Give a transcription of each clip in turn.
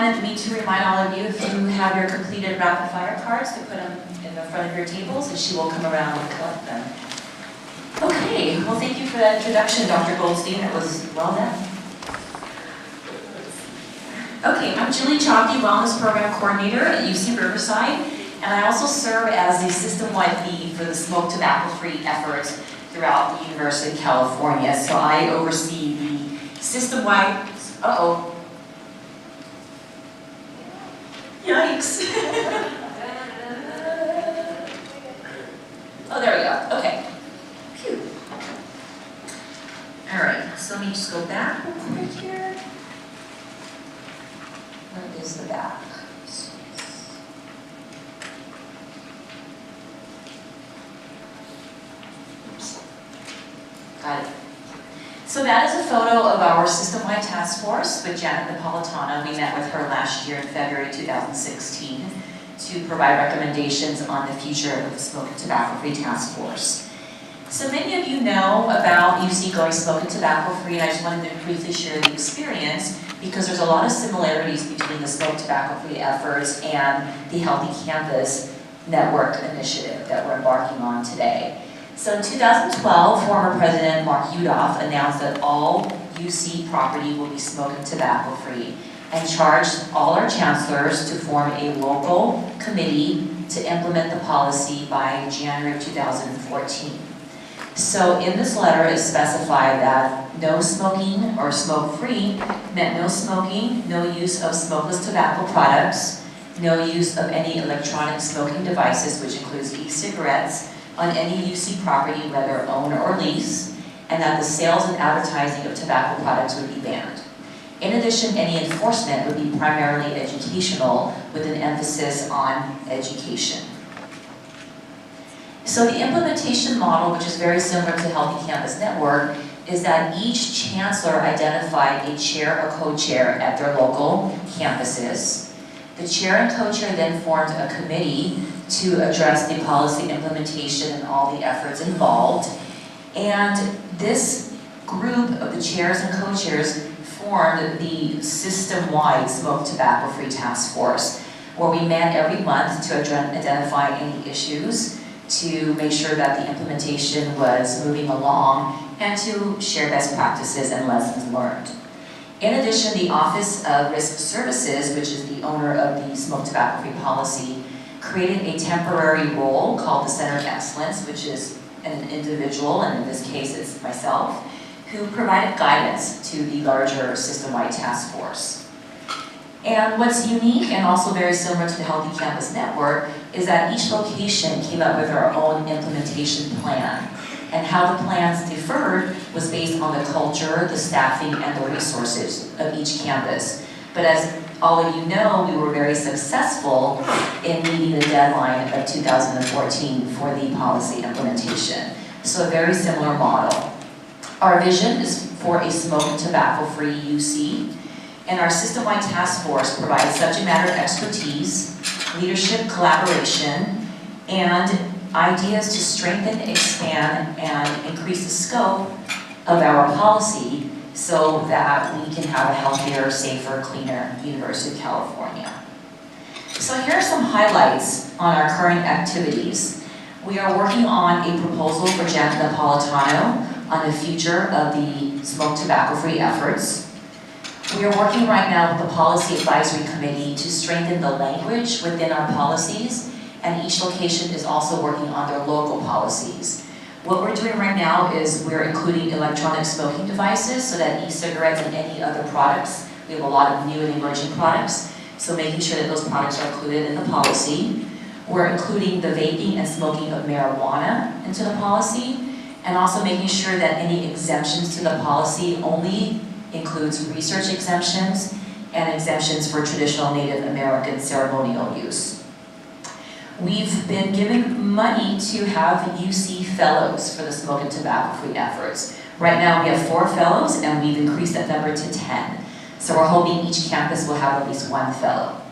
wanted me to remind all of you, if you have your completed rapid fire cards, to put them in the front of your tables, and she will come around and collect them. Okay, well thank you for that introduction, Dr. Goldstein. It was well done. Okay, I'm Julie Chobdee, Wellness Program Coordinator at UC Riverside, and I also serve as the system-wide lead for the smoke tobacco-free efforts throughout the University of California. So I oversee the system-wide, yikes. Oh, there we go, okay. Phew. All right, so let me just go back real quick here. Where is the back? Oops. Got it. So that is a photo of our system-wide task force with Janet Napolitano. We met with her last year in February 2016 to provide recommendations on the future of the Smoke and Tobacco-Free Task Force. So many of you know about UC going smoke and tobacco-free, and I just wanted to briefly share the experience because there's a lot of similarities between the smoke tobacco-free efforts and the Healthy Campus Network initiative that we're embarking on today. So in 2012, former President Mark Yudof announced that all UC property will be smoke and tobacco-free and charged all our chancellors to form a local committee to implement the policy by January of 2014. So in this letter it specified that no smoking or smoke-free meant no smoking, no use of smokeless tobacco products, no use of any electronic smoking devices, which includes e-cigarettes, on any UC property, whether owned or leased, and that the sales and advertising of tobacco products would be banned. In addition, any enforcement would be primarily educational, with an emphasis on education. So the implementation model, which is very similar to Healthy Campus Network, is that each chancellor identified a chair or co-chair at their local campuses. The chair and co-chair then formed a committee to address the policy implementation and all the efforts involved. And this group of the chairs and co-chairs formed the system-wide Smoke Tobacco-Free Task Force, where we met every month to identify any issues, to make sure that the implementation was moving along, and to share best practices and lessons learned. In addition, the Office of Risk Services, which is the owner of the Smoke Tobacco-Free policy, created a temporary role called the Center of Excellence, which is an individual, and in this case it's myself, who provided guidance to the larger system-wide task force. And what's unique and also very similar to the Healthy Campus Network is that each location came up with our own implementation plan. And how the plans differed was based on the culture, the staffing, and the resources of each campus. But as all of you know, we were very successful in meeting the deadline of 2014 for the policy implementation. So a very similar model. Our vision is for a smoke and tobacco-free UC, and our system-wide task force provides subject matter expertise, leadership collaboration, and ideas to strengthen, expand, and increase the scope of our policy so that we can have a healthier, safer, cleaner University of California. So here are some highlights on our current activities. We are working on a proposal for Janet Napolitano on the future of the smoke tobacco-free efforts. We are working right now with the Policy Advisory Committee to strengthen the language within our policies, and each location is also working on their local policies. What we're doing right now is we're including electronic smoking devices so that e-cigarettes and any other products, we have a lot of new and emerging products, so making sure that those products are included in the policy. We're including the vaping and smoking of marijuana into the policy, and also making sure that any exemptions to the policy only includes research exemptions and exemptions for traditional Native American ceremonial use. We've been given money to have UC fellows for the smoke and tobacco-free efforts. Right now we have 4 fellows and we've increased that number to 10. So we're hoping each campus will have at least 1 fellow.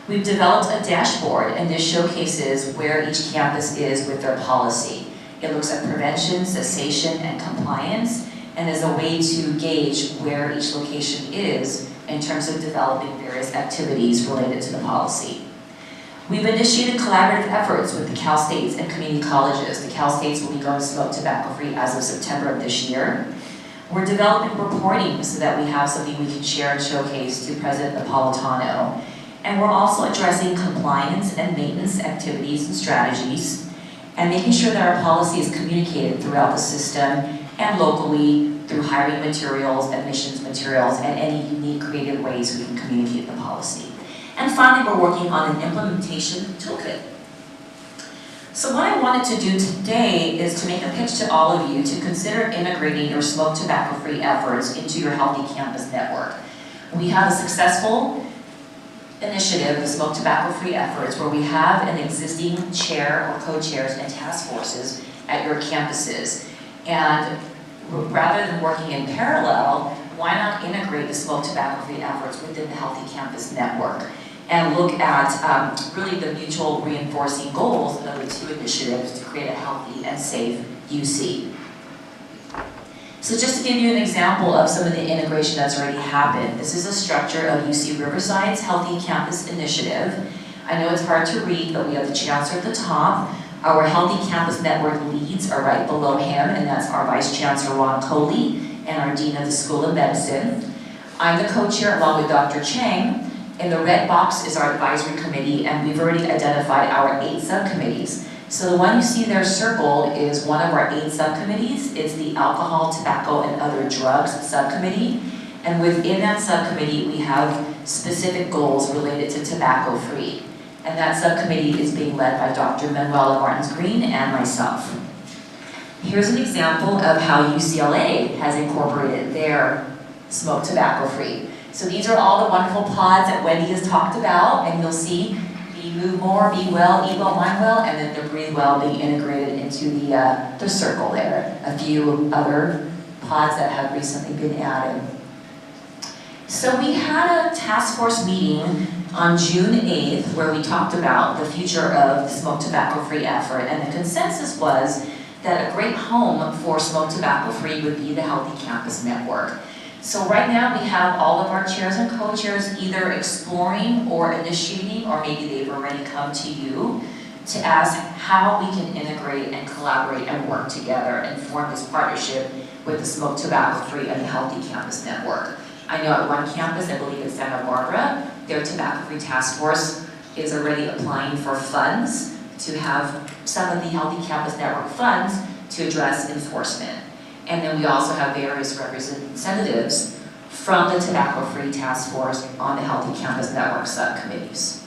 We've developed a dashboard, and this showcases where each campus is with their policy. It looks at prevention, cessation, and compliance, and is a way to gauge where each location is in terms of developing various activities related to the policy. We've initiated collaborative efforts with the Cal States and community colleges. The Cal States will be going smoke tobacco free as of September of this year. We're developing reporting so that we have something we can share and showcase to President Napolitano. And we're also addressing compliance and maintenance activities and strategies, and making sure that our policy is communicated throughout the system and locally through hiring materials, admissions materials, and any unique creative ways we can communicate the policy. And finally, we're working on an implementation toolkit. So what I wanted to do today is to make a pitch to all of you to consider integrating your smoke tobacco-free efforts into your Healthy Campus network. We have a successful initiative, the smoke tobacco-free efforts, where we have an existing chair or co-chairs and task forces at your campuses. And rather than working in parallel, why not integrate the smoke tobacco-free efforts within the Healthy Campus network and look at really the mutual reinforcing goals of the two initiatives to create a healthy and safe UC. So just to give you an example of some of the integration that's already happened, this is a structure of UC Riverside's Healthy Campus Initiative. I know it's hard to read, but we have the chancellor at the top. Our Healthy Campus Network leads are right below him, and that's our Vice Chancellor Ron Coley and our Dean of the School of Medicine. I'm the co-chair along with Dr. Chang. In the red box is our advisory committee, and we've already identified our 8 subcommittees. So the one you see there circled is one of our 8 subcommittees. It's the Alcohol, Tobacco, and Other Drugs subcommittee. And within that subcommittee, we have specific goals related to tobacco-free. And that subcommittee is being led by Dr. Manuela Martins-Green and myself. Here's an example of how UCLA has incorporated their smoke tobacco-free. So these are all the wonderful pods that Wendy has talked about, and you'll see Be Move More, Be Well, Eat Well, Mind Well, and then the Breathe Well being integrated into the circle there. A few other pods that have recently been added. So we had a task force meeting on June 8th where we talked about the future of the smoke tobacco-free effort, and the consensus was that a great home for smoke tobacco-free would be the Healthy Campus Network. So right now we have all of our chairs and co-chairs either exploring or initiating, or maybe they've already come to you to ask how we can integrate and collaborate and work together and form this partnership with the Smoke Tobacco-Free and the Healthy Campus Network. I know at one campus, I believe it's Santa Barbara, their tobacco-free task force is already applying for funds to have some of the Healthy Campus Network funds to address enforcement. And then we also have various representatives from the Tobacco-Free Task Force on the Healthy Campus Network subcommittees.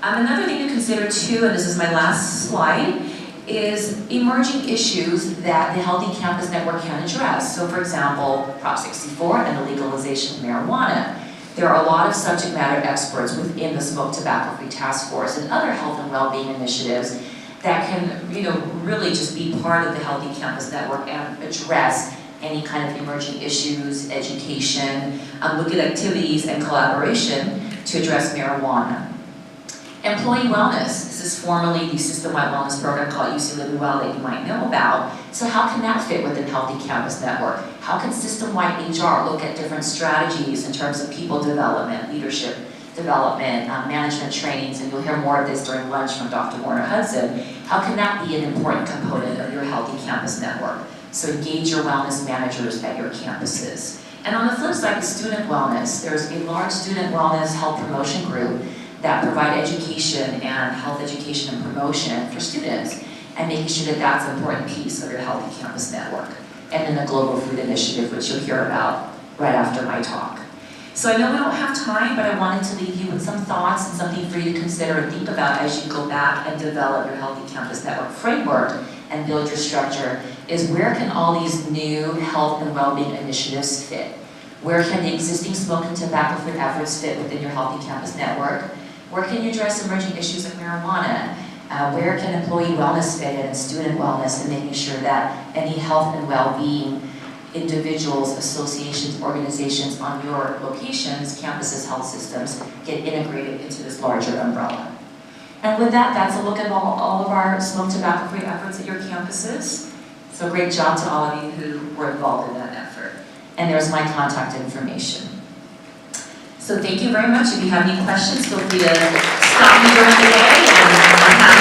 Another thing to consider too, and this is my last slide, is emerging issues that the Healthy Campus Network can address. So for example, Prop 64 and the legalization of marijuana. There are a lot of subject matter experts within the Smoke Tobacco-Free Task Force and other health and well-being initiatives that can, really just be part of the Healthy Campus Network and address any kind of emerging issues, education, look at activities and collaboration to address marijuana. Employee wellness. This is formerly the system-wide wellness program called UC Living Well that you might know about. So how can that fit within Healthy Campus Network? How can system-wide HR look at different strategies in terms of people development, leadership development, management trainings, and you'll hear more of this during lunch from Dr. Warner Hudson. How can that be an important component of your Healthy Campus Network? So engage your wellness managers at your campuses. And on the flip side, the student wellness. There's a large student wellness health promotion group that provide education and health education and promotion for students, and making sure that that's an important piece of your Healthy Campus Network. And then the Global Food Initiative, which you'll hear about right after my talk. So I know we don't have time, but I wanted to leave you with some thoughts and something for you to consider and think about as you go back and develop your Healthy Campus Network framework and build your structure, is where can all these new health and well-being initiatives fit? Where can the existing smoke and tobacco-free efforts fit within your Healthy Campus Network? Where can you address emerging issues like marijuana? Where can employee wellness fit in and student wellness, and making sure that any health and well-being individuals, associations, organizations on your locations, campuses, health systems, get integrated into this larger umbrella. And with that, that's a look at all of our smoke tobacco-free efforts at your campuses. So great job to all of you who were involved in that effort. And there's my contact information. So thank you very much. If you have any questions, feel free to stop me during the day, and I'm happy